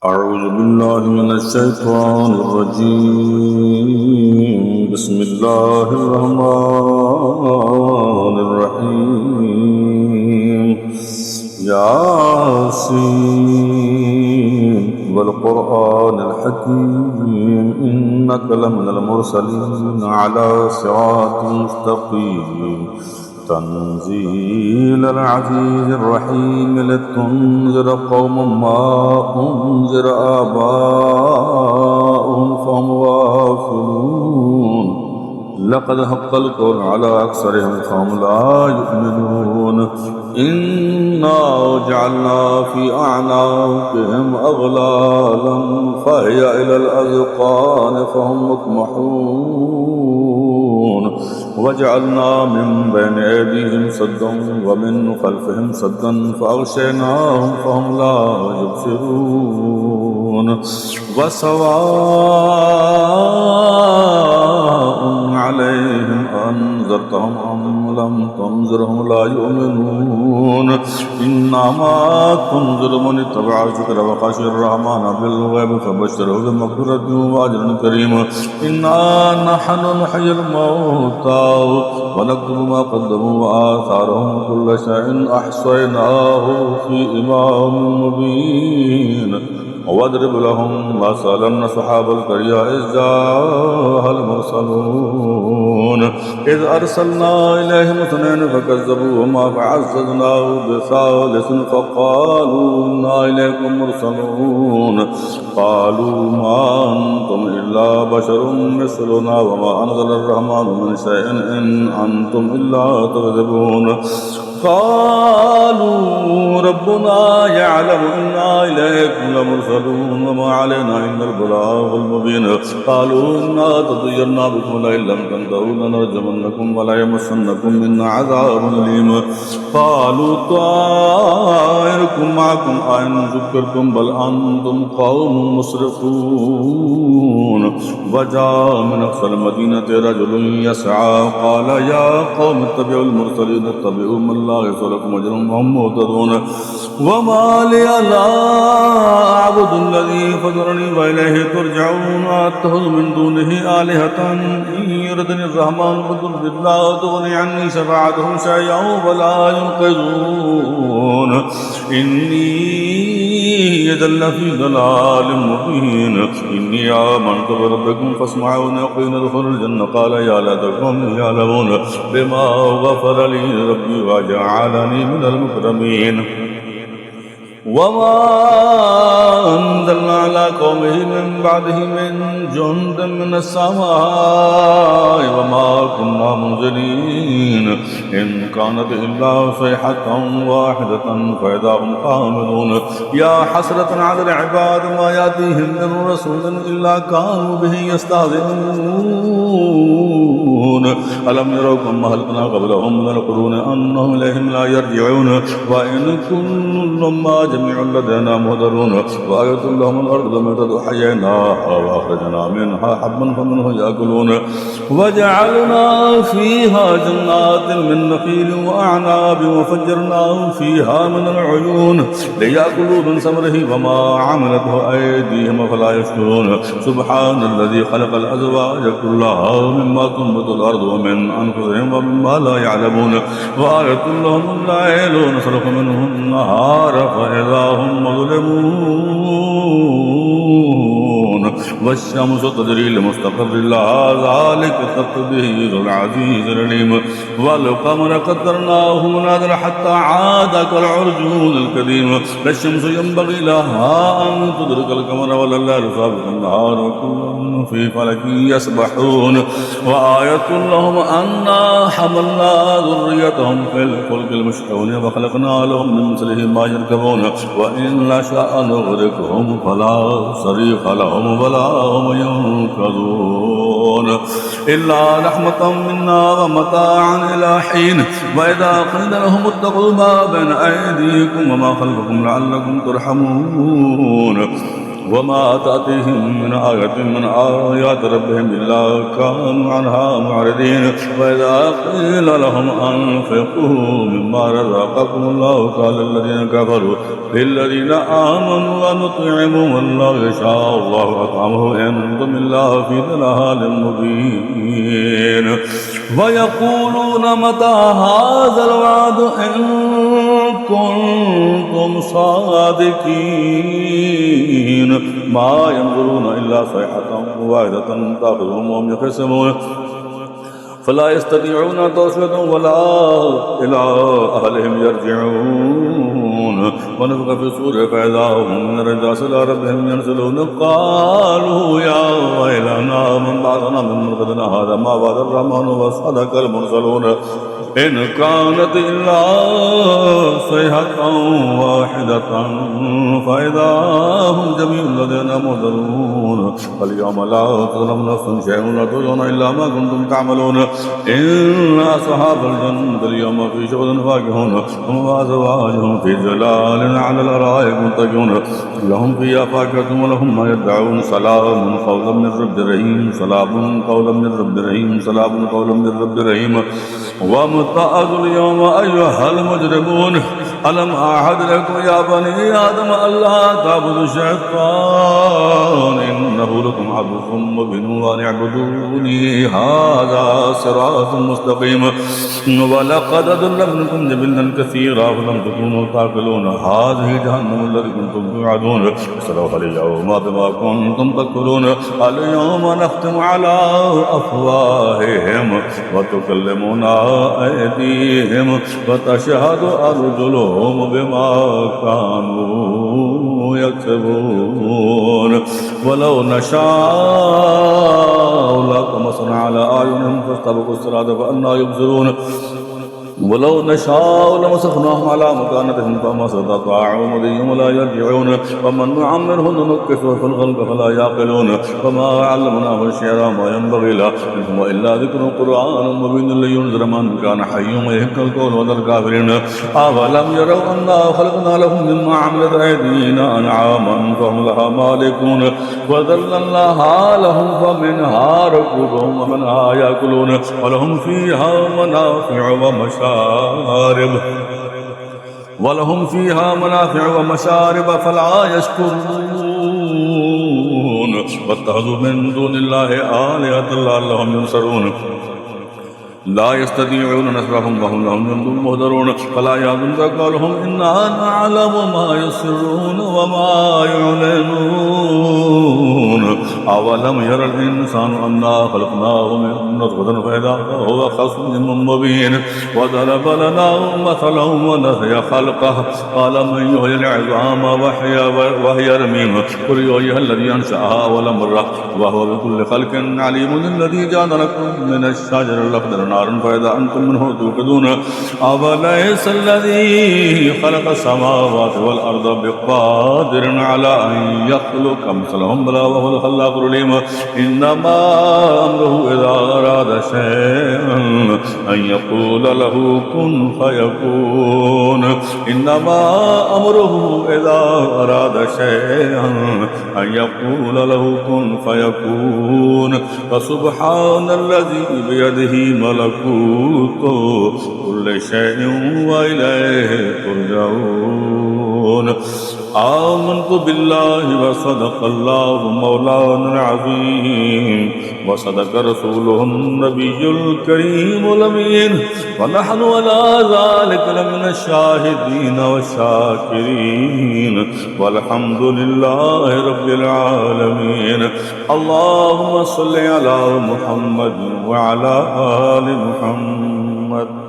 أعوذ بالله من الشيطان الرجيم. بسم الله الرحمن الرحيم. ياسين والقرآن الحكيم إنك لمن المرسلين على صراط مستقيم تنزيل العزيز الرحيم لتنذر قوما ما أنذر آباؤهم فهم غافلون لقد حق القول على أكثرهم فهم لا يؤمنون إنا جعلنا في أعناقهم أغلالا فهي إلى الأذقان فهم مقمحون وجعلنا من بين أيديهم سدا ومن خلفهم سدا فأغشيناهم فهم لا يبصرون وسواء عليهم أنذرتهم أم لم تنذرهم لا يؤمنون إنما تنذر من اتبع الذكر وخشي الرحمن بالغيب فبشره بمغفرة وأجر كريم إنا نحن نحيي الموتى ونكتب ما قدموا وآثارهم كل شيء أحصيناه في إمام مبين واضرب لهم مثلا أصحاب القرية إذ جاءها المرسلون إذ أرسلنا إليهم اثنين فكذبوهما فعززناه بثالث فقالوا إنا إليكم مرسلون قالوا ما أنتم إلا بشر مثلنا وما أنزل الرحمن من شيء إن أنتم إلا تكذبون قالوا ربنا يعلم إنا إليكم لمرسلون وما علينا إلا البلاغ المبين قالوا إنا تطيرنا بكم لئن لم تنتهوا لنرجمنكم ولا يمسنكم منا عذاب أليم قالوا طائركم معكم أئن ذكرتم بل أنتم قوم مسرفون وجاء من أقصى المدينة رجل يسعى قال يا قوم اتبعوا المرسلين اتبعوا من لا يسألكم أجرا وهم مهتدون وما لي لا أعبد الذي فطرني وإليه ترجعون أتخذ من دونه آلهة إن يردني الرحمن بضر لا تغني عني شفاعتهم شيئا ولا ينقذون إني إذا لفي ضلال مبين إني آمنت بربكم فاسمعون يقين ادخلوا الجنة قال يا ليتكم يعلمون بما غفر لي ربي وجعلني من المكرمين وما أنزلنا على قومه من بعده من جند من السماء وما كنا منزلين إن كانت إلا صيحة واحدة فإذا هم خامدون يا حسرة على العباد ما يأتيهم من رسول إلا كانوا به يستهزئون ألم يروا كما أهلكنا قبلهم من القرون أنهم إليهم لا يرجعون وإن كل ما جميع لدينا مهدرون وآية لهم الأرض ميتة أحييناها وأخرجنا منها حبا فمنه يأكلون وجعلنا فيها جنات من نخيل وأعناب وفجرنا فيها من العيون ليأكلوا من ثمره وما عملته أيديهم فلا يشكرون سبحان الذي خلق الأزواج كلها مما تنبت الأرض ومن أنفسهم ومما لا يعلمون وآية لهم الليل نسلك منه النهار فإذا هم مظلمون والشمس تجري لمستقر لها ذلك تقدير العزيز العليم والقمر قدرناه منازل حتى عاد كالعرجون القديم لا الشمس ينبغي لها أن تدرك القمر ولا الليل سابق النهار وكل في فلك يسبحون وآية لهم أنا حملنا ذريتهم في الفلك المشحون وخلقنا لهم من مثله ما يركبون وإن نشأ نغرقهم فلا صريخ لهم ولا هم ينقذون إلا رحمة منا ومتاعا إلى حين وإذا قيل لهم اتقوا ما بين أيديكم وما خلفكم لعلكم ترحمون وما تأتيهم من آية من آيات ربهم إلا كانوا عنها معرضين وإذا قيل لهم أنفقوا مما رزقكم الله قال الذين كفروا للذين آمنوا ونطعموا والله يشاء الله أطعمه إن أنتم إلا في ضلال مبين ويقولون متى هذا الوعد إن كنتم صادقين ما ينظرون إلا صيحة واحدة تأخذهم وهم يخصمون فلا يستطيعون توصية ولا إلى أهلهم يرجعون ونفخ في الصور فإذا هم من الرجاس إلى ربهم ينزلون قالوا يا ويلنا من بعثنا من مرقدنا هذا ما وعد الرحمن وصدق المرسلون إن كانت إلا صيحة واحدة فإذا هم جميع لدينا محضرون فاليوم لا تظلم نفس شيء ولا تجزون إلا ما كنتم تعملون إن أصحاب الجنة اليوم في شغل فاكهون هم وأزواجهم في ظلال على الأرائك متكئون لهم فيها فاكهة ولهم ما يدعون سلام قولا من رب رحيم سلام قولا من رب رحيم سلام قولا من رب رحيم وامتازوا اليوم أيها المجرمون ألم أعهد لكم يا بني آدم ألا تعبدوا الشيطان إنه لكم عدو مبين وأن اعبدوني هذا صراط مستقيم ولقد أضل منكم جبلا كثيرا فلم تكونوا تعقلون هذه جهنم التي كنتم توعدون اصلوها اليوم بما كنتم تكفرون اليوم نختم على أفواههم وتكلمنا أيديهم وتشهد أرجلهم بما كانوا يكسبون ولو نشاء لطمسنا على أعينهم فاستبقوا الصراط فأنى يبصرون ولو نشاء لمسخناهم على مكانتهم فما استطاعوا مضيا ولا يرجعون ومن نعمره ننكسه في الخلق فلا يعقلون وما علمناه الشعر ما ينبغي له إن هو إلا ذكر قرآن مبين لينذر من كان حيا ويهلك القول وذر الكافرين أولم يروا أنا خلقنا لهم مما عملت أيدينا أنعاما فهم لها مالكون وذللناها لهم فمنها ركوبهم ومنها يأكلون ولهم فيها منافع ومشارب فلا يشكرون واتخذوا من دون الله آلهة لعلهم ينصرون لا يستطيعون نصرهم وهم لهم جند مهدرون فلا يحزنك قولهم إنا نعلم ما يسرون وما يعلنون أولم يرى الإنسان أنا خلقناه من نطفة فإذا هو خصم مبين وضرب لنا مثلا ونسي خلقه قال من يحيي العظام وهي رميم قل يحييها الذي أنشأها أول مرة وهو بكل خلق عليم الذي جعل لكم من الشجر الأخضر نارا فإذا أنتم منه توقدون أوليس الذي خلق السماوات والأرض بقادر على أن يخلق مثلهم بلى وهو الخلاق العليم إنما أمره إذا أراد شيئا أن يقول له كن فيكون إنما أمره إذا أراد شيئا أن يقول له كن فيكون فسبحان الذي بيده ملكوت كل شيء وإليه ترجعون آمنت بالله وصدق الله مولانا العظيم وصدق رسوله النبي الكريم الأمين ونحن على ذلك لمن الشاهدين والشاكرين والحمد لله رب العالمين اللهم صل على محمد وعلى آل محمد